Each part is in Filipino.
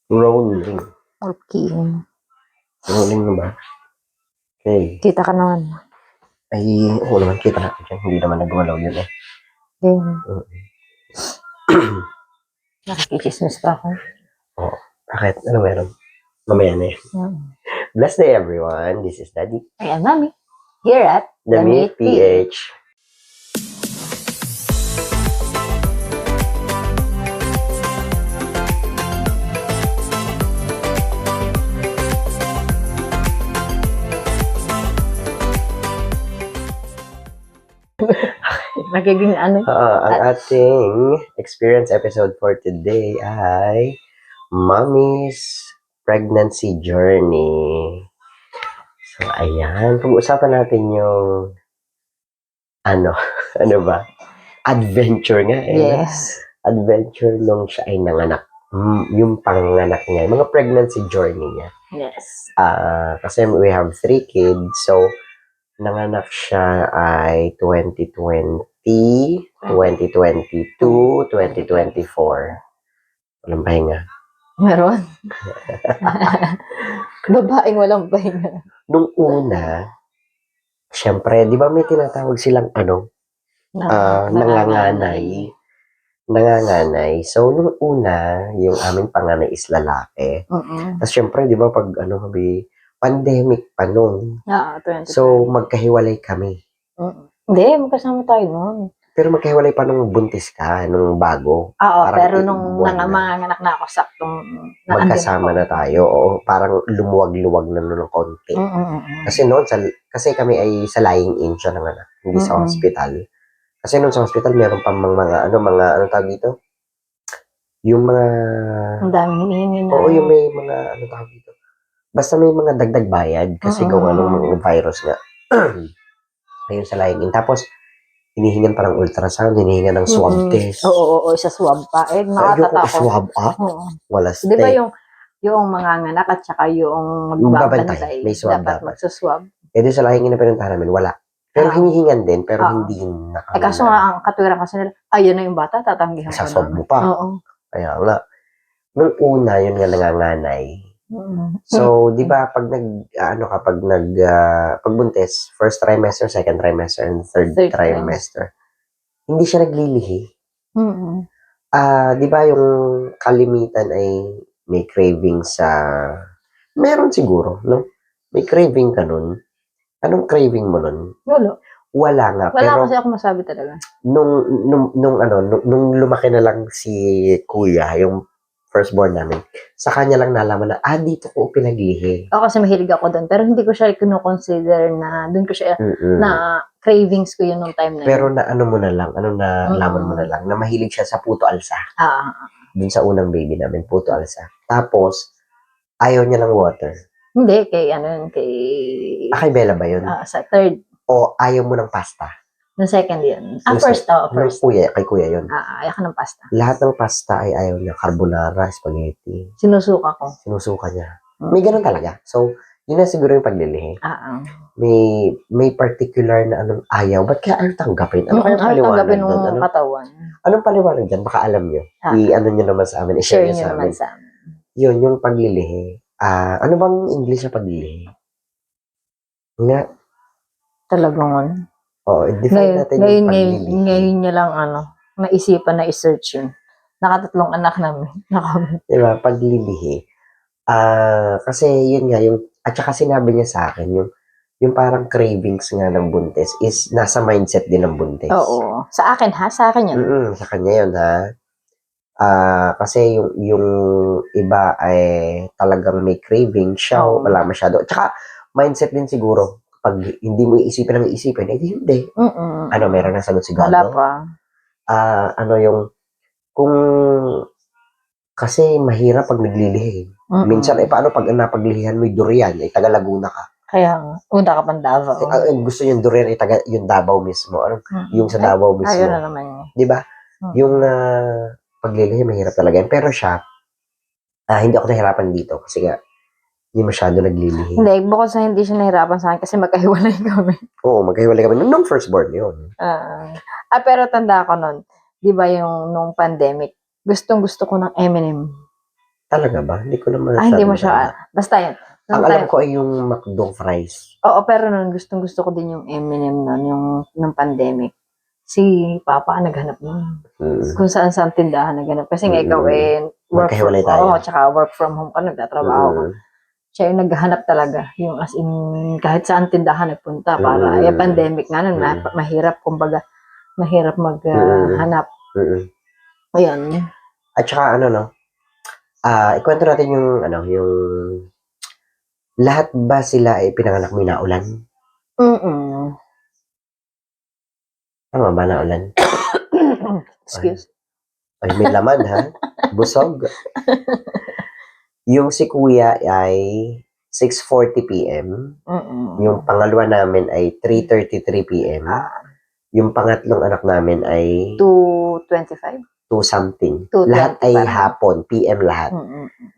Rolling. Okay. Rolling na ba? Okay. Kita ka naman. Ay, oo naman, kita natin dyan. Hindi naman nagwalaw yun eh. Nakikismis pa ako. Oo. Bakit? Ano meron? Mamaya na yun. Blessed day everyone. This is Daddy. Ayan, Mami. Here at The Meat PH. Magiging ano? Ang ating experience episode for today ay Mommy's Pregnancy Journey. So, ayan. Pag-usapan natin yung ano ba? Adventure nga eh. Yes. Adventure nung siya ay nanganak. Yung panganak niya. Yung mga pregnancy journey niya. Yes. Kasi we have 3 kids. So, nanganak siya ay 2020, 2022, 2024. Walang pahinga. Meron. Babaeng walang pahinga. Nung una, syempre, di ba may tinatawag silang nanganganay. So, nung una, yung aming panganay is lalaki. Tapos syempre, di ba pag pandemic pa nung. So, magkahiwalay kami. Hindi, magkasama tayo noon. Pero magkahiwalay pa nung buntis ka, nung bago. Oo, pero nung manganak na ako, saktong magkasama na tayo. Oo, parang lumuwag-luwag na nun ng konti. Kasi noon, kasi kami ay sa lying-in siya nanganak, hindi sa hospital. Kasi noon sa hospital, meron pa mga tawag dito? Yung mga... Ang daming hinihingi na. Oo, yung may mga, tawag dito? Basta may mga dagdag bayad kasi gawa ng mga virus nga. Ayun sa lying-in. Tapos, hinihingan pa ng ultrasound, hinihingan ng swab test. Oo, isa swab pa. Nakatatakot. Swab up? Wala stay. Di ba yung mga nganak at saka yung magbabantay, may swab dapat magsuswab? Di sa lying-in na pinuntahan namin, wala. Pero hinihingan din, pero hindi kaso nga, ang katuwiran kasi nila, ayun na yung bata, tatanggihan ko swab mo pa. Oo. Kaya nga. Nung una, yun nga nanganganay. So, di ba, pag pagbuntis, first trimester, second trimester, and third trimester, hindi siya naglilihi. Di ba yung kalimitan ay may craving meron siguro, no? May craving ka nun. Anong craving mo nun? Wala nga. Wala kasi ako masabi talaga. Nung lumaki na lang si kuya, yung firstborn namin, sa kanya lang nalaman na, dito ko pinaglihi. Ako kasi mahilig ako doon, pero hindi ko siya kino-consider na, doon ko siya, na cravings ko yun nung time na yun. Pero nalaman mo na lang, na mahilig siya sa puto alsa. Doon sa unang baby namin, puto alsa. Tapos, ayaw niya ng water. Hindi, kay Bella ba yun? Sa third. O ayaw mo ng pasta? Yung second yun. First. Kay kuya yun. Ayaw ka ng pasta. Lahat ng pasta ay ayaw niya. Carbonara, spaghetti. Sinusuka ko. Sinusuka niya. May ganun talaga. So, yun na siguro yung paglilihi. May particular na ayaw. Ba't kaya ayaw tanggapin? Ano kaya paliwanag doon? Tanggapin ng katawan. Anong paliwanag dyan? Baka alam nyo. Nyo naman sa amin. I-share nyo sa amin. Yun, yung paglilihi. Ano bang English na paglilihi? Nga. Talagang Oo, define natin yung paglilihi. Ngayon niya lang naisipan na i-search yun. Nakatatlong anak namin. Diba, paglilihi. Kasi yun nga, at saka sinabi niya sa akin, yung parang cravings nga ng buntis is nasa mindset din ng buntis. Oo. Sa akin ha? Sa akin yun? Sa kanya yun ha. Kasi yung iba ay talagang may craving siya, wala masyado. At saka, mindset din siguro. Pag hindi mo iisipin hindi. Meron na sagot si God. Wala pa. Kasi mahirap pag naglilihi. Minsan, paano pag napaglihihan mo yung durian, ay taga Laguna ka. Kaya nga, punta ka pang Davao. Gusto yung durian, ay taga yung Davao mismo. Yung sa Davao mismo. Ayun na naman yun. Diba? Yung paglilihi, mahirap talaga. Pero siya, hindi ako nahirapan dito. Kasi nga, hindi masyado naglilihi. Hindi, bukod sa hindi siya nahirapan sa akin kasi magkahiwalay kami. Oo, magkahiwalay kami. Nung firstborn yun. Pero tanda ko nun, di ba yung nung pandemic, gustong gusto ko ng M&M. Talaga ba? Hindi ko naman Hindi mo matanda. siya, basta yun. Ang alam ko ay yung McDo fries. Oo, pero nun, gustong-gusto ko din yung M&M nun, yung nung pandemic. Si Papa naghanap nun. Kung saan tindahan naghanap. Kasi nga ikaw Magkahiwalay tayo. tsaka work from home ka, nagtatrabaho ka. Siya yung naghahanap talaga. Yung as in, kahit saan tindahan nagpunta para, pandemic nga nun, mahirap, kumbaga, mahirap maghanap. Ayan. At saka ikwento natin yung lahat ba sila ay pinanganak mo na ulan? Tama ba na ulan? Excuse. Ay, may laman ha? Busog. Yung si kuya ay 6:40 p.m. Yung pangalawa namin ay 3:33 p.m. Yung pangatlong anak namin ay 2:25? 2 something. 2:20 Lahat ay parang. hapon, PM lahat.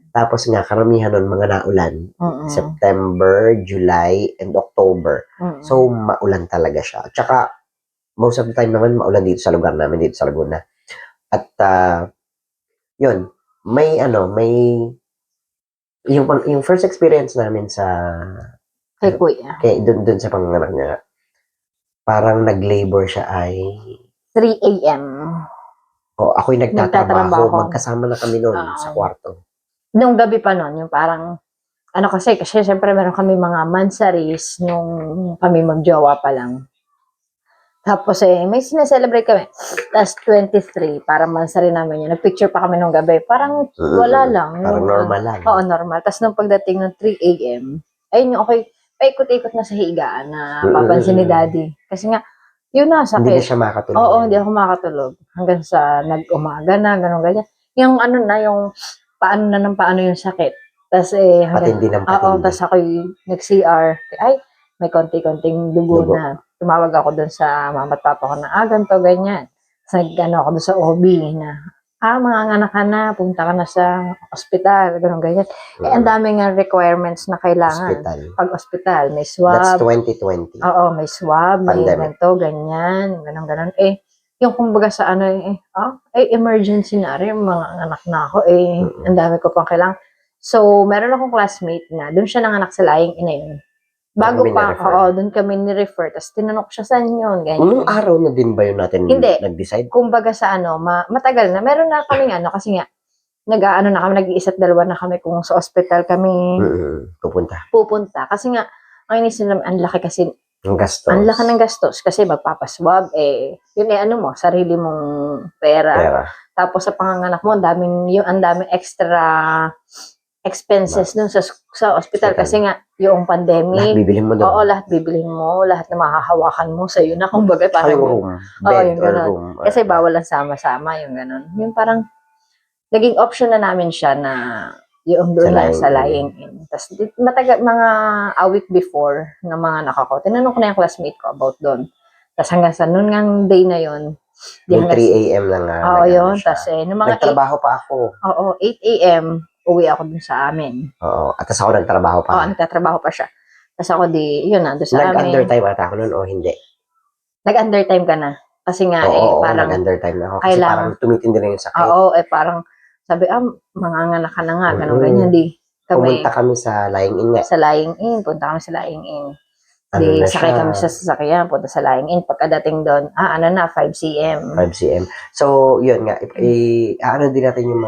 Tapos nga, karamihan nun mga naulan. September, July, and October. So, maulan talaga siya. At saka, most of the time naman, maulan dito sa lugar namin, dito sa Laguna. At, yun, may yung first experience namin sa Kay kuya. dun sa panganak niya, parang nag-labor siya ay 3 a.m. Ako'y nagtatrabaho. Nagtatrabaho. Magkasama na kami noon sa kwarto. Nung gabi pa noon, yung parang, kasi syempre meron kami mga mansaris nung kami magjowa pa lang. Tapos may sineselebrate kami. Tapos 23, parang mansari namin yun. Nagpicture pa kami nung gabi. Parang wala lang. Parang normal lang. Oo, normal. Tapos nung pagdating ng 3 a.m., ayun yung okay, paikot-ikot na sa higaan na papansin ni Daddy. Kasi nga, yun na, sakit. Hindi na siya makatulog. Oo, hindi ako makatulog. Hanggang sa nag-umaga na, gano'n, ganyan. Yung yung paano yung sakit. Tapos patindi ng patindi. Oo, tapos ako nag-CR. Ay, may konti-konting dugo na. Tumawag ako dun sa mama at papa ko na, ganito, ganyan. Tapos ako dun sa OB na, mga anak ka na, punta ka na sa ospital, gano'n, ganyan. Ang daming requirements na kailangan. Pag-ospital, may swab. That's 2020. Oo, may swab, Pandemic. may ganito, ganyan, gano'n. Yung kumbaga sa emergency na rin, mga anak na ako, ang dami ko pang kailangan. So, meron akong classmate na, doon siya nanganak sa Laing Ina yun. Bago pa, doon kami ni-refer. Tapos tinanong ko siya, saan yun? Ganyan. Unong araw na din ba yun natin nag-decide? Kumbaga sa matagal na. Meron na kami kasi nga, na kami, nag-iisa't dalawa na kami kung sa ospital kami pupunta. Kasi nga, ang inisip namin, ang laki kasi, ang gastos. Ang laki ng gastos kasi magpapaswab, yun sarili mong pera. Tapos sa panganganak mo, ang daming extra expenses dun sa ospital kasi nga yung pandemic. Lahat bibilhin mo doon. Oo, lahat bibilhin mo, lahat na mahahawakan mo sa'yo na kumbaga parang room, bed yung or ganun. room. Kasi bawal lang sama-sama yung ganun. Yung parang naging option na namin siya na yung doon na sa Lying In. Tapos matagal, mga a week before na mga nakako, tinanong ko na yung classmate ko about doon. Tapos hanggang sa noon ngang day na yon, yung 3 a.m. lang nga. Oo, yun. Tapos nagtrabaho pa ako. Oo, 8 a.m. uwi ako dun sa amin. Oo, at tapos ako nagtrabaho pa. Oo, nagtatrabaho pa siya. Tapos ako yun na, doon sa amin. Nag-undertime ata ako nun o hindi? Nag-undertime ka na. Kasi nga parang nag-undertime na ako. Kasi parang tumitindi na yung sakit. Oo, parang sabi, manganganak ka na nga, ganun, ganyan, pumunta kami sa Lying In nga. Sa Lying In, punta kami sa Lying In. Sakay kami sa sasakyan, punta sa Lying In. Pagkadating doon, 5 cm. 5 cm. So, yun nga, din natin yung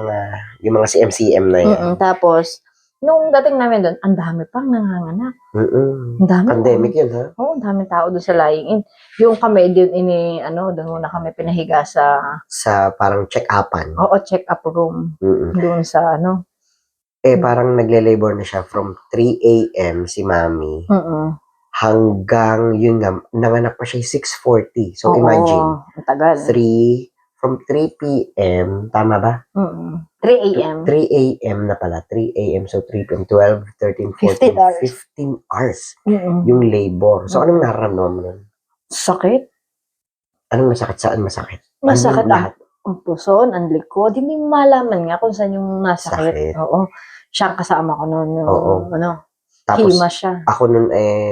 mga CM na yun. Tapos, nung dating namin doon, ang dami pang nanganganak. Ang dami. Pandemic yun, ha? Oo, ang daming tao doon sa Lying In. Yung kami, doon muna kami pinahiga sa parang check-upan. Oo, check-up room. Doon sa parang nagle-labor na siya from 3 a.m. si Mami. Hanggang, yun nga, nanganak pa siya 6:40. So, imagine. Ang tagal. From 3 p.m., tama ba? 3 a.m. 3 a.m. na pala. 3 a.m. So, 3 p.m., 12, 13, 14, 15 hours. Yung labor. So, anong nararamdaman mo nun? Sakit. Anong masakit? Saan masakit? Masakit lahat. Ang puson, ang likod. Hindi mo malaman nga kung saan yung nasakit. Oo. Siya kasama ko noon. Tapos, hima siya. Ako nun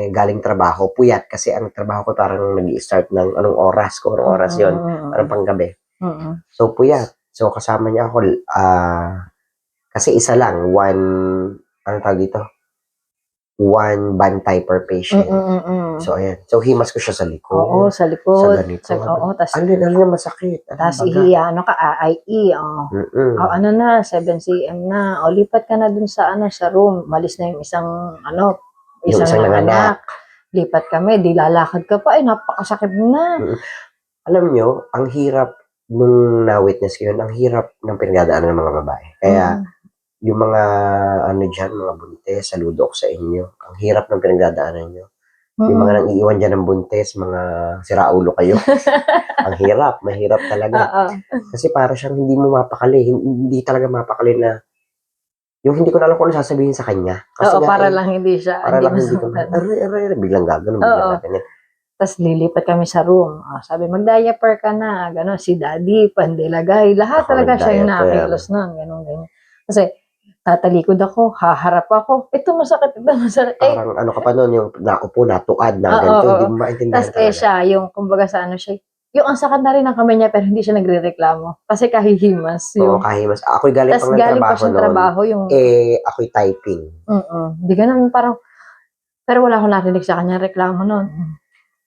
galing trabaho, puyat. Kasi ang trabaho ko parang nag-i-start ng anong oras. Kung anong oras yun. Parang panggabi. So, puyat. So, kasama niya ako. Kasi isa lang, ano tawag dito? One bantay per patient. So, ayan. So, himas ko siya sa likod. Oo, sa Sa likod. ganito. Oo, tas Alin na masakit. tas Baga. ano ka, AIE, Mm-mm. ano na, 7 cm na. O, lipat ka na dun sa, sa room. Malis na yung isang Yung isang nanganak. Lipat kami, di lalakad ka pa, napakasakit na. Alam nyo, ang hirap nung na-witness ko yun, ang hirap ng pinagdadaanan ng mga babae. Kaya, yung mga, dyan, mga buntis, saludo ko sa inyo. Ang hirap ng pinagdadaanan nyo. Yung mga nang iiwan dyan ng buntis, mga siraulo kayo. Ang hirap, mahirap talaga. Kasi para siyang hindi mo mapakali, hindi talaga mapakali na, yung hindi ko na alam kung ano sasabihin sa kanya. Kasi para lang hindi siya, para lang hindi ko, biglang gagano, biglang gaganyan. Tapos lilipat kami sa room. Sabi, mag-diaper ka na. Gano'n, si daddy, pandilagay. Lahat talaga siya yung nakikilos nun. Gano'n. Kasi, tatalikod ako, haharap ako. Ito masakit. Parang ano ka pa nun, yung naupo, natuad na ganito, hindi mo maintindihan talaga. talaga. Siya, yung kumbaga sa siya, yung ang sakit na rin ng kamay niya pero hindi siya nagre-reklamo. Kasi kahihimas. Oo, kahimas. Ako'y galing pang ng trabaho noon. Trabaho yung... ako'y typing. Di ganun, parang... Pero wala akong narinig sa kanya reklamo noon.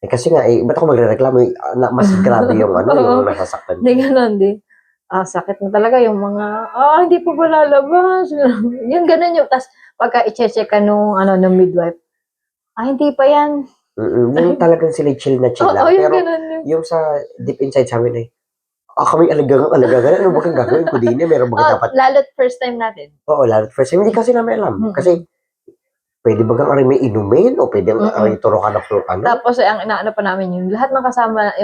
Kasi nga, ba't ako magre-reklamo? Mas grabe yung yung nasasaktan. Hindi ganun, sakit na talaga yung mga, hindi pa ba lalabas? Yung ganun yung, tas pagka i-check ka nung midwife, hindi pa yan. Yung talagang sila chill na chill lang. Pero yung sa deep inside sa amin kami alagagang, ano ba kang gagawin ko din? Meron ba dapat? Lalo't first time natin. Oo, lalo't first time. Hindi kasi namin alam. Kasi, pwede bagang may inumin o pwede turukan ng ano? Tapos ang inaano pa namin yung lahat ng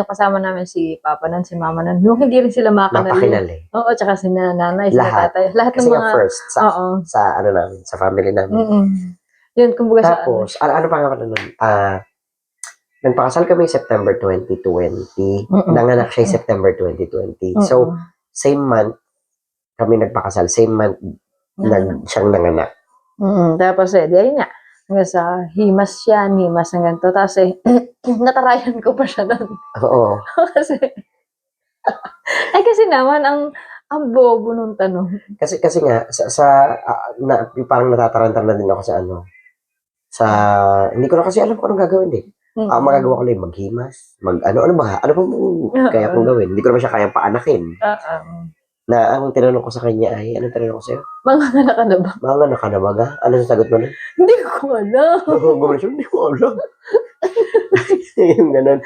kasama namin si Papa nun, si Mama nun, yung hindi rin sila mapakinali. Oo, tsaka si nanay, si tatay. Lahat kasi ng mga first sa namin, sa family namin. Yun, kumbaga tapos, ano pa nga nun? Nagpakasal kami September 2020. Nanganak siya September 2020. So, same month kami nagpakasal. Same month siyang nanganak. Tapos ayun nga, hanggang sa himas ng ganito. Tapos natarayan ko pa siya doon. Oo. kasi naman, ang bobo nung tanong. Kasi nga, parang natataranta na din ako hindi ko na kasi alam kung anong gagawin magagawa ko lang maghimas, ano ba kaya kong gawin? Hindi ko naman siya kayang paanakin. Na ang tinanong ko sa kanya ay, anong tinanong ko sa'yo? Manganganak ka na ba? Manganganak ka na ba? Ano sa sagot mo nun? Hindi ko alam. Gumana siya, hindi ko alam. Yung ganun.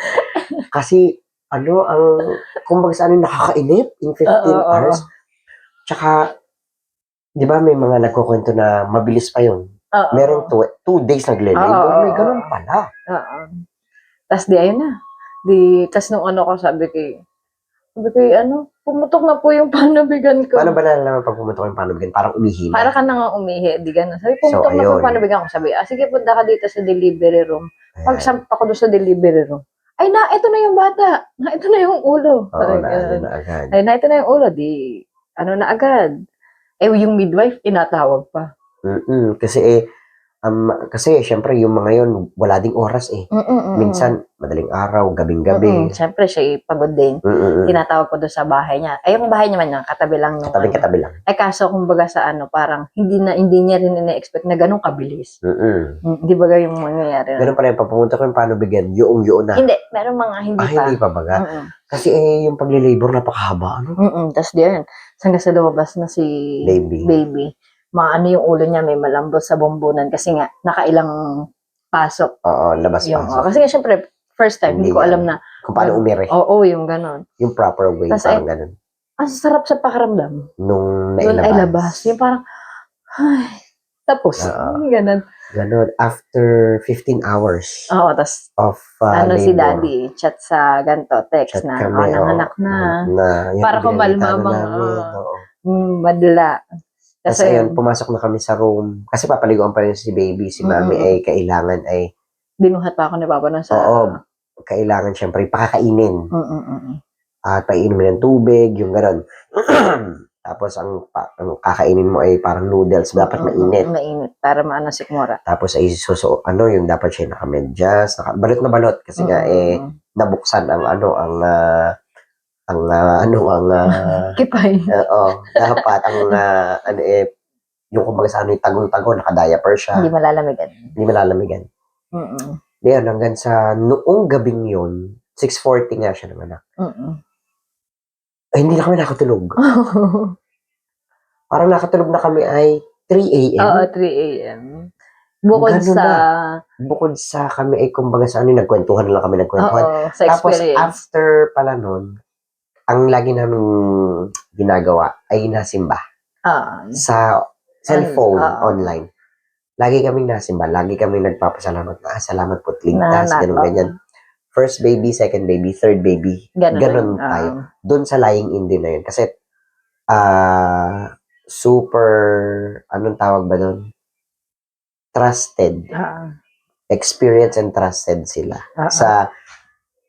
Kasi, kumbaga sa nakakainip in 15 hours. Tsaka, di ba may mga nagkukwento na mabilis pa yun? Merong 2 days nagle-labor. May ganun pala. Tas ayun na. Tas nung ko, sabi ko, pumutok na po yung panabigan ko. Paano ba nalaman pag pumutok yung panabigan? Parang umihi na. Para ka nang umihi, di gano'n. Sabi, pumutok na po yung panabigan ko. Sabi, sige, punta ka dito sa delivery room. Pagsampa ko doon sa delivery room, ito na yung bata. Ito na yung ulo. Oo, na agad. Ito na yung ulo. Na agad. Yung midwife, inatawag pa. Kasi syempre yung mga yon wala ding oras minsan madaling araw, gabing-gabi. Syempre siya pagod din. Tinatawag ko doon sa bahay niya. Yung bahay niya man katabi lang nung katabi lang. Kaso kumbaga sa parang hindi niya rin ina-expect na ganun kabilis. Hindi ba yung mangyayari? Ganun pala yung pagpumunta ko yung paano bigyan, yung na. Hindi, meron mga hindi pa. Hindi pa baga. Kasi yung pagli-labor napakahaba, Tapos diyan, hanggang sa lumabas na si baby. Maano yung ulo niya, may malambot sa bumbunan kasi nga, nakailang pasok. Oo, labas-pasok. Kasi nga, syempre, first time, hindi ko alam na. Kung paano umiri. Oo, yung ganon. Yung proper way, parang ganon. Ang sarap sa pakiramdam. Nung nailabas. Yung parang, tapos, ganon. Ganon, after 15 hours. Oo, tas, of labor. Si daddy, chat sa ganto, text na, nanganak na. Para kumalma madla. Kasi ayun, pumasok na kami sa room. Kasi papaliguan pa yun si baby. Si mami ay kailangan binuhat pa ako ni Papa na sa... Oo, kailangan syempre pakakainin. At painumin ng tubig, yung gano'n. Tapos ang kakainin mo ay parang noodles, dapat mainit. Mainit, para maano sikmura. Tapos ay yung dapat siya nakamedyas, balot na balot. Kasi nga nabuksan ang kipay. Oo, dapat yung kumbaga sa ano yung tagong-tago, naka-diaper siya. Hindi malalamigan. Hindi malalamigan. Diyan, hanggang sa noong gabing yun, 6:40 nga siya ng anak. Ay, hindi na kami nakatulog. Parang nakatulog na kami ay 3 a.m. Oo, 3 a.m. Bukod Ganun sa... Bukod sa kami ay kumbaga sa ano, nagkwentuhan na lang kami, nagkwentuhan. Oo, sa Tapos experience. after pala nun, ang lagi namin ginagawa ay nasimba. Sa cellphone, online. Lagi kaming nasimba, lagi kaming nagpapasalamat na, salamat po't ligtas, ganun ganyan. First baby, second baby, third baby. Ganun tayo. Doon sa lying in din na yun. Kasi, super, anong tawag ba doon? Trusted. Experience and trusted sila. Sa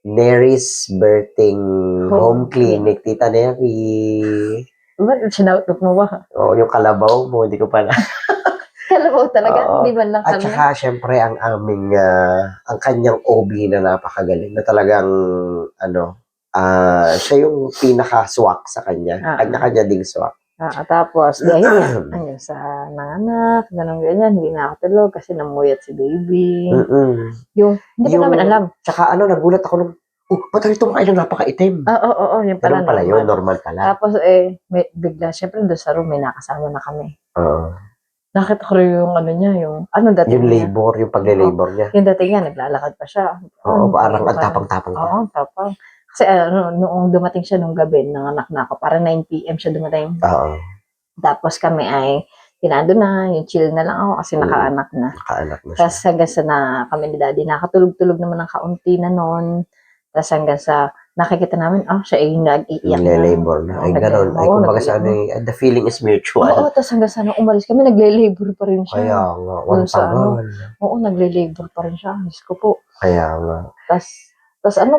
Nery's Birthing Home Clinic, Tita Nery. Sinautot mo ba? Oo, yung kalabaw mo, hindi ko pala. Kalabaw talaga? Hindi man lang At saka, syempre, ang aming, ang kanyang OB na napakagaling, na talagang, siya yung pinaka-swak sa kanya. Kanya-kanya ding swak. Tapos, hanggang sa nanganak, ganyan, hindi nakatulog kasi namuyat si baby. Hindi pa namin alam. Tsaka nagulat ako nung, ba't rin itong kailang napaka-itim? Oo, yung pala normal. Pala yun, normal pala. Tapos, may, bigla, syempre, doon sa room, may nakasama na kami. Oo. Nakita ko rin yung ano niya, yung dating yung labor, yung pagle-labor niya. Yung dating niya, naglalakad pa siya. Oo, parang ang tapang-tapang pa. Oo, tapang. Kasi noong dumating siya nung gabi, nanganak na ako, parang 9 p.m. siya dumating. Oo. Tapos kami ay, tinado na, yung chill na lang ako kasi nakaanak na. Nakaanak na siya. Tapos hanggang sa kami ni daddy, nakatulog-tulog naman ng kaunti na noon. Tapos hanggang sa, nakikita namin, siya ay nag-iiyak na. Nagle-labor na. Ay, gano'n. Ay, kumbaga sa the feeling is mutual. Oo, tapos hanggang sa umalis kami, nagle-labor pa rin siya. Kaya nga, walang tagal. Oo, nagle-labor pa rin siya. Diyos ko po. Kaya nga. Tapos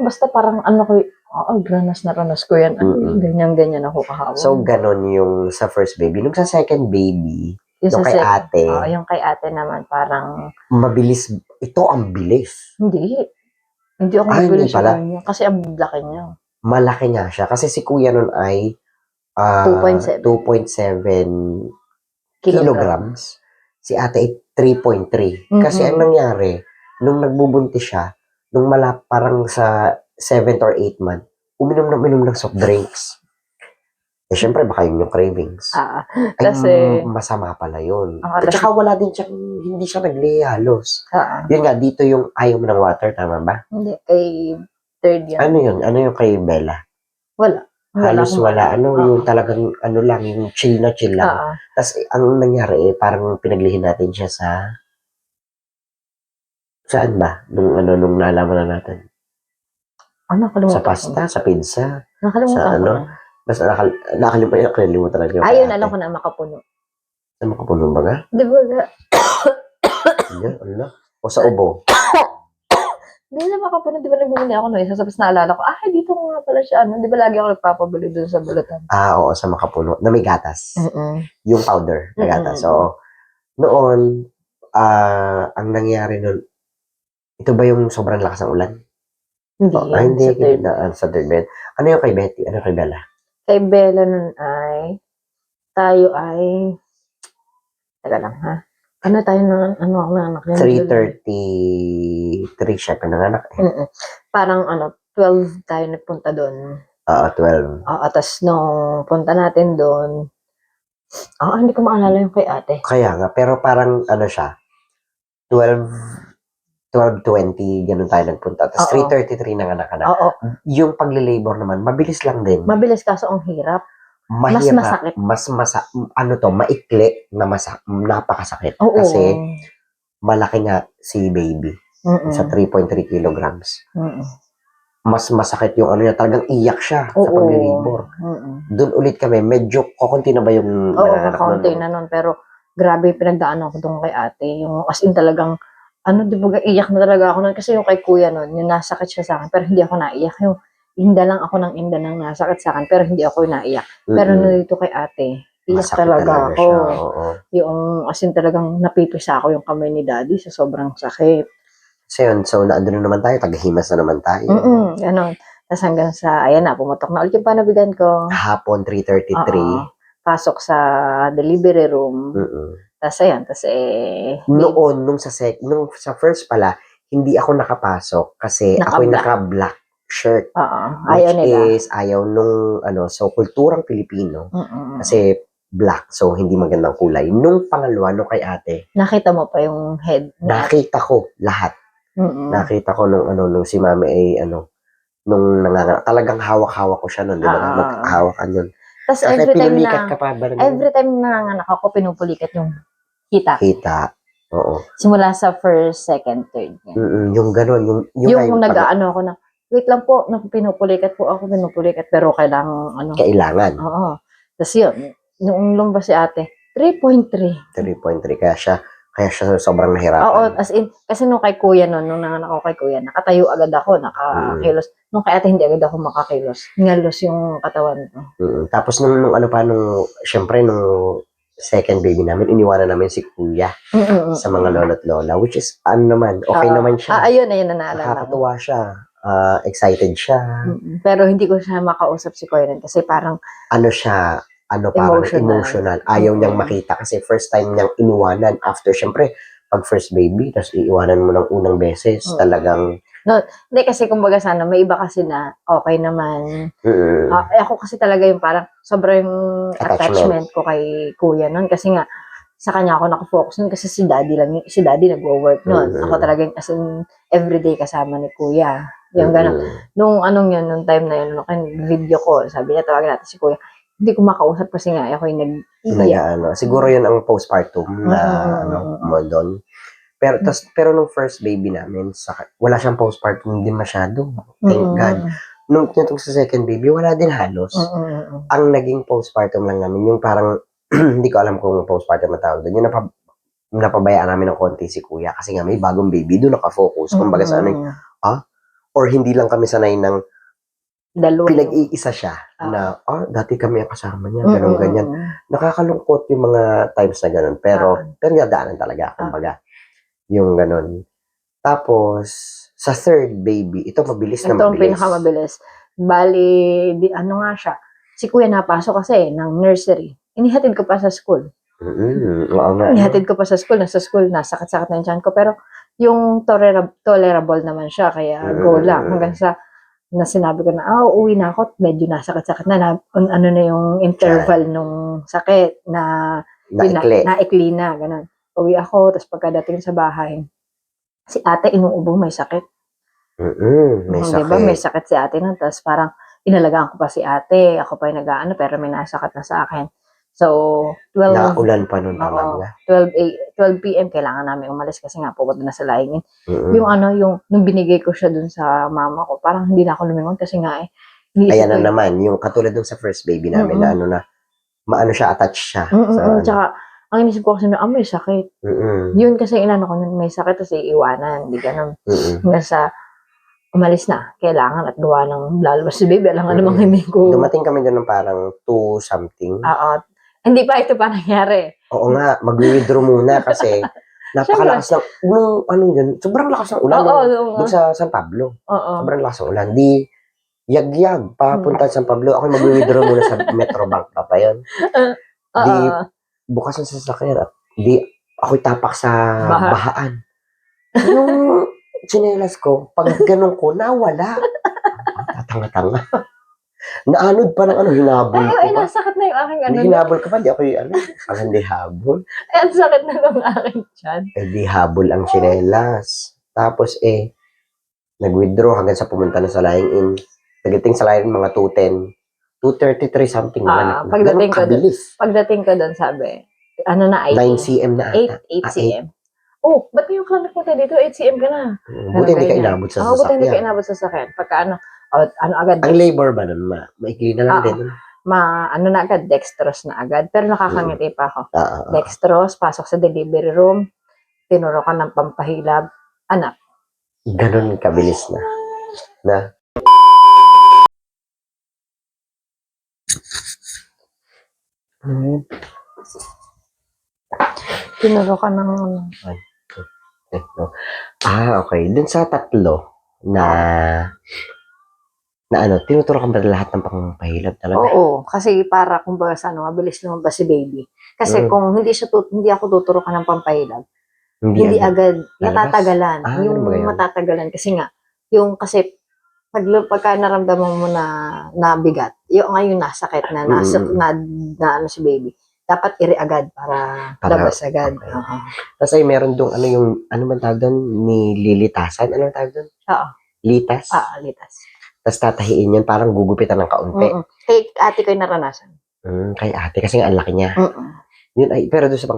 basta parang ranas na ranas ko yan. Ganyan-ganyan ako kahapon. So, gano'n yung sa first baby. Nung sa second baby, yung kay ate. Yung kay ate naman, parang... Mabilis. Ito ang bilis. Hindi ako mabilis sa kanya. Kasi ang laki niya. Malaki nga siya. Kasi si kuya nun ay 2.7 kilograms. Si ate ay 3.3. Kasi ang nangyari, nung nagbubuntis siya, nung parang sa 7th or 8th month, uminom ng soft drinks. Syempre, baka yun yung cravings. Kasi, masama pala yun. At saka wala din siyang, hindi siya naglihalos. Yun nga, dito yung ayaw mo ng water, tama ba? Hindi, kay third yun. Ano yun? Ano yung kay Bella? Wala. Halos wala. Yung talagang, lang, yung chill na chill lang. Tapos, ang nangyari, parang pinaglihin natin siya sa... Saan ba? Nung nalaman na natin. Sa pasta, sa pizza. Nakalimutan ko na. Basta nakalimutan na yung ayun, alam ko na, makapuno. Sa makapuno ba nga? Di ba ga? O sa ubo? Hindi na makapuno. Di ba nagbumuli ako isa tapos naalala ko, dito nga pala siya. Di ba lagi ako nagpapabili doon sa bulutan? Oo, sa makapuno. Na may gatas. Yung powder na gatas. So, noon, ang nangyari noon, ito ba yung sobrang lakas ng ulan? Hindi. Sa third bed. Ano yung kay Betty? Ano kay Bella? Kay Bella nun ay, tayo ay, taga lang ha? Ano tayo na, ako na anak? 3:33 siya pinanganak eh. Parang 12 tayo nagpunta doon. 12. Tapos nung punta natin doon, hindi ko maalala yung kay ate. Kaya nga, pero parang siya, 12:20, ganun tayo nagpunta. Tapos 3:33 nanganak ka na. Yung pagle-labor naman, mabilis lang din. Mabilis kaso ang hirap. Mahirap. Mas masakit. Maikli na napakasakit. Kasi malaki nga si baby. Sa 3.3 kilograms. Mas masakit yung talagang iyak siya sa pagle-labor. Doon ulit kami, medyo kukunti na ba yung kukunti na nun. Pero grabe pinagdaanan ko doon kay ate. Yung as in talagang di ba iyak na talaga ako nun. Kasi yung kay kuya nun, yung nasakit siya sa akin, pero hindi ako naiyak. Yung inda lang ako ng inda ng nasakit sa akin, pero hindi ako naiyak. Pero dito kay ate, iyak talaga ako. Yung as in talagang napipisa ako yung kamay ni daddy sa sobrang sakit. So naandun naman tayo, tagahimas na naman tayo. Ganon. Tapos hanggang sa, ayan na, pumutok na ulit yung panabigan ko. Hapon, 3:33. pasok sa delivery room. Tapos ayan, Nung sa first pala, hindi ako nakapasok kasi ako'y naka-black shirt. Ayaw Which nila. is ayaw nung so kulturang Pilipino kasi black, so hindi magandang kulay. Nung pangalawa, nung kay ate, nakita mo pa yung head na nakita ko lahat. Nakita ko nung si mami ay nung talagang hawak-hawak ko siya nun, di ba? Maghahawakan yun. Tapos Kasi pinulikat ka pa ba? every time na nanganak ako, pinupulikat yung kita. Oo. Simula sa first, second, third. Yung ganun. Yung nag-aano ako na, wait lang po, pinupulikat po ako, pero kailangan. Oo. Tapos yun, nung lumabas si ate, 3.3. 3.3, kaya siya sobrang nahirapan. Oo, as in, kasi nung kay kuya nung nanganak ako kay kuya, nakatayo agad ako, nakakilos. Nung kay ate, hindi agad ako makakilos. Ngalos yung katawan ko. Tapos nung syempre, nung second baby namin, iniwanan namin si kuya sa mga lolo't lola, which is, naman, okay naman siya. Ayun, nanaalam. Nakakatuwa siya. Excited siya. Pero hindi ko siya makausap si kuya kasi parang, parang emotional. Ayaw niyang makita kasi first time niyang iniwanan after, syempre, pag first baby, tapos iiwanan mo ng unang beses, talagang... Hindi kasi kumbaga sana, may iba kasi na okay naman. Ako kasi talaga yung parang sobrang attachment ko kay kuya nun kasi nga, sa kanya ako nakafocus nun kasi si daddy nagwo-work nun. Ako talagang as in, everyday kasama ni kuya. Yung gano'n. Nung nung time na yun, nung video ko, sabi niya, tawagan natin si kuya. Hindi ko makausap kasi nga ako yung nag-iiyak. Siguro yun ang postpartum na mo doon. Pero nung first baby namin, wala siyang postpartum din masyado. Thank God. Nung sa second baby, wala din halos. Ang naging postpartum lang namin, yung parang, hindi ko alam kung postpartum na tawag doon, yung napabayaan namin ng konti si kuya kasi nga may bagong baby, doon nakafocus. Kumbaga sa or hindi lang kami sanay ng pinag-iisa siya na, dati kami ang kasama niya, gano'n, ganyan. Nakakalungkot yung mga times na gano'n, pero nadaanan talaga, kumbaga, yung gano'n. Tapos, sa third baby, ito mabilis. Ito ang pinakamabilis. Bali, nga siya, si kuya napasok kasi ng nursery. Inihatid ko pa sa school. Inihatid ko pa sa school, nasakit-sakit na yung tiyan ko, pero yung tolerable naman siya, kaya go lang. Hanggang sa na sinabi ko na, uuwi na ako, medyo nasakit-sakit na, na yung interval nung sakit, naikli na, gano'n. Uwi ako, tapos pagkadating sa bahay, si ate inuubo, may sakit. May sakit. Diba, may sakit si ate nun, tapos parang inalagaan ko pa si ate, ako pa yung nag-aano, pero may nasakit na sa akin. So, naulan pa nun talaga. 12 p.m. kailangan namin umalis kasi nga pupunta na sa laingin. Nung binigay ko siya dun sa mama ko, parang hindi na ako lumingon kasi nga ayan na naman, yung katulad dun sa first baby namin na maano siya, attach siya. Tsaka, ang inisip ko kasi may sakit. Yun kasi inano ko nun, may sakit kasi iiwanan, hindi ganun. Nasa umalis na, kailangan at gawa ng lalabas si baby, alam nga namang hindi ko. Dumating kami doon ng parang 2 something. Hindi pa ito pa nangyari. Oo nga, mag-withdraw muna kasi napakalakas ng, sobrang lakas ng ulan doon sa San Pablo. Sobrang lakas ng ulan. Di, yag-yag, papunta sa San Pablo. Ako mag-withdraw muna sa Metrobank pa yun. Di, bukas ng sasakyan. Di, ako'y tapak sa bahaan. Yung chinelas ko, pag ganun ko, nawala. Tatanga-tanga. Naanod pa ng hinabol ko pa. Nasakit na yung aking Hinabol ka pa, di ako hindi habol. Ang sakit na ng aking tiyan. Di habol ang chinelas. Tapos nag-withdraw hanggang sa pumunta na sa lying in. Pagdating sa lying in, mga 2:10. 2:33 something. Pagdating ko doon, sabi, 9 cm na ata. 8 cm. Ba't yung ka nagpunta dito? 8 cm ka na. Buti hindi ka inabot sa sasakyan. Buti hindi ka inabot sa sasakyan. Pagka agad. Ang labor ba nun? Maikli na lang din. Na agad, dextrose na agad. Pero nakakangiti pa ako. Dextrose, pasok sa delivery room, tinurukan ng pampahilab, anak. Ganun kabilis na. Tinurukan ng okay. Dun sa tatlo na na ano, tinuturo ka ba lahat ng pangpahilab talaga? Oo, kasi para kumbaga sa ano, mabilis lumabas si baby. Kasi Mm. kung hindi ako tuturukan ng pampahilab, Hindi hindi agad lalabas? matatagalan. Yung Ganun ba yun? matatagalan kasi nga, kasi pagka naramdaman mo na bigat, yung ngayon nasakit na, na ano si baby, dapat agad para labas agad. Okay. Oo. Tapos ay meron dong ano yung, ano man tawag doon? Nililitasan? Ano tawag doon? Oo. Litas? Litas. Tapos tatahiin yan, parang gugupitan ng kaunti. Kay ate ko yung naranasan. Kay ate, kasi nga ang laki niya. Yun ay, pero doon sa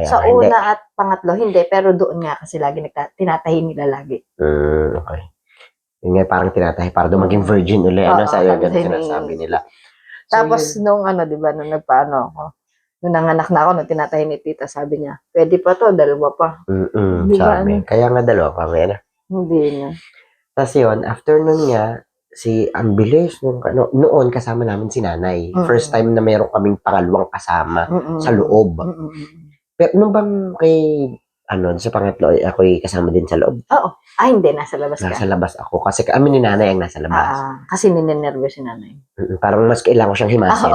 Sa hindi. una at pangatlo, hindi. Pero doon nga kasi lagi tinatahi nila lagi. Okay. Yun nga, parang tinatahi, para doon maging virgin uli. Ano, sa iyo, ganun sinasabi nila. Tapos nung di ba, nung nagpaano ako, nung nanganak na ako, nung tinatahi ni tita, sabi niya, pwede pa to, dalawa pa. Di ba, sabi. Kaya nga dalawa pa, may na. Hindi na. Tapos yun, after nun nga, ang bilis noon kasama namin si nanay. First time na meron kaming pangalawang kasama sa loob. Pero nung bang sa pangatlo, ako'y kasama din sa loob. Oo. Hindi, nasa labas ka. Nasa labas ako. Kasi kami ni nanay ang nasa labas. Kasi ninenervous si nanay. Parang mas kailangan ko siyang himasin.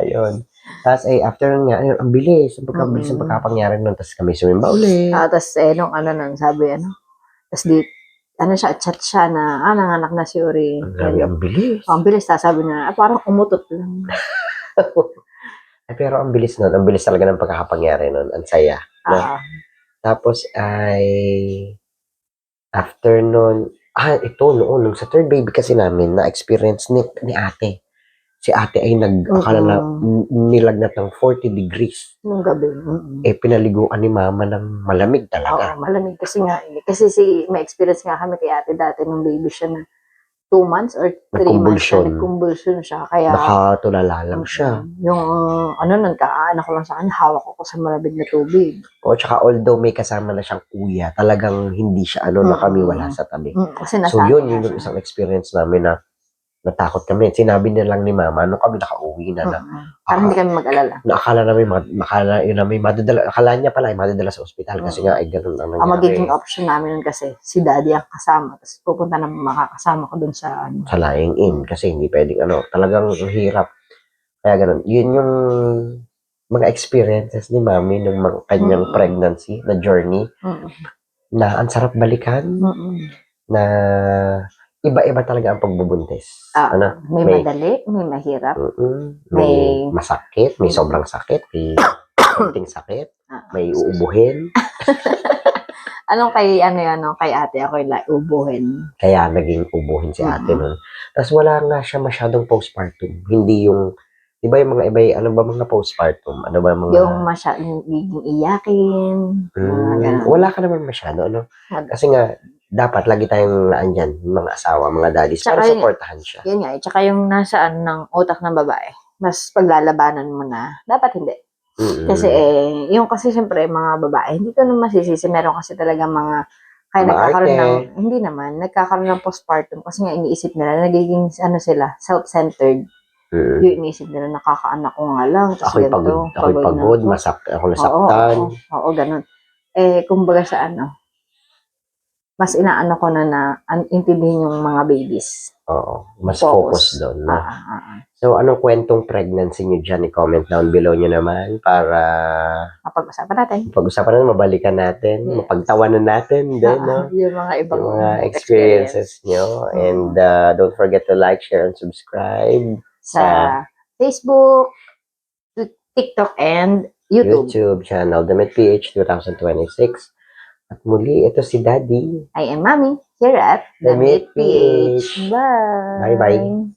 Ayun. Tapos after nun nga, ang bilis. Ang pagkapangyari nun. Tapos kami sumimba ulit. Tapos nung nun, sabi tapos siya, chat siya na, nanganak na si Uri. Ang bilis. Ang bilis, sabi niya, parang umutot lang. Pero ang bilis nun. Ang bilis talaga ng pagkakapangyari nun. Ang saya. Tapos after nun, ito noon, nung sa third baby kasi namin, na-experience ni ate. Si ate ay akala na nilagnat ng 40 degrees. Nung gabi. Pinaliguan ni mama ng malamig talaga. Oo, malamig kasi nga. Kasi may experience nga kami kay ate dati nung baby siya na 2 months or 3 months na nag-convulsion siya. Kaya, nakatulala lang siya. Yung, nun, ko lang sa kanya, hawak ko sa malamig na tubig. Tsaka although may kasama na siyang kuya, talagang hindi siya, na kami wala sa tabi. Kasi so yun yung isang experience namin na natakot kami. Sinabi niya lang ni mama, nung kami nakauwi na parang hindi kami mag-alala. Akala namin akala niya pala ay madadala sa ospital kasi nga ay ganun ang nangyari. Ang magiging option namin nun kasi si daddy ang kasama, tapos pupunta na makakasama ko dun sa lying in kasi hindi pwedeng talagang hirap. Kaya ganun. Yun yung mga experiences ni mami nung kanyang pregnancy na journey na ang sarap balikan na iba-iba talaga ang pagbubuntis. May madali, may mahirap. May masakit, may sobrang sakit, may konting sakit, may uubuhin. Anong kay ate ako yung ubuhin. Kaya naging ubuhin si ate nun. Tapos wala nga siya masyadong postpartum. Hindi yung, di ba yung mga iba, ano ba mga postpartum? Ano ba mga... Yung masyadong iyakin. Wala ka naman masyado, Kasi nga, dapat lagi tayong naandyan, mga asawa, mga daddies, para supportahan siya. Yun nga, tsaka yung nasaan ng utak ng babae, mas paglalabanan mo na, dapat hindi. Kasi yung kasi siyempre mga babae, hindi ko naman masisisi, meron kasi talaga mga, kaya nagkakaroon ng, hindi naman, nagkakaroon ng postpartum, kasi nga iniisip nila, nagiging sila, self-centered. Yung iniisip nila, nakakaanak ko nga lang, tapos ganito. Ako'y pagod, ako nasaktan. Oo, ganun. Kumbaga sa mas inaano ko na intindihin yung mga babies. Oo, mas focus doon. So, anong kwentong pregnancy nyo dyan? I-comment down below nyo naman para mapag-usapan natin. Mabalikan natin, mapagtawanan natin din, yung mga ibang yung mga experiences nyo. And don't forget to like, share, and subscribe sa Facebook, TikTok, and YouTube channel, Damit PH 2026. At muli, ito si Daddy. I am Mami, here at Damit PH. Bye! Bye-bye.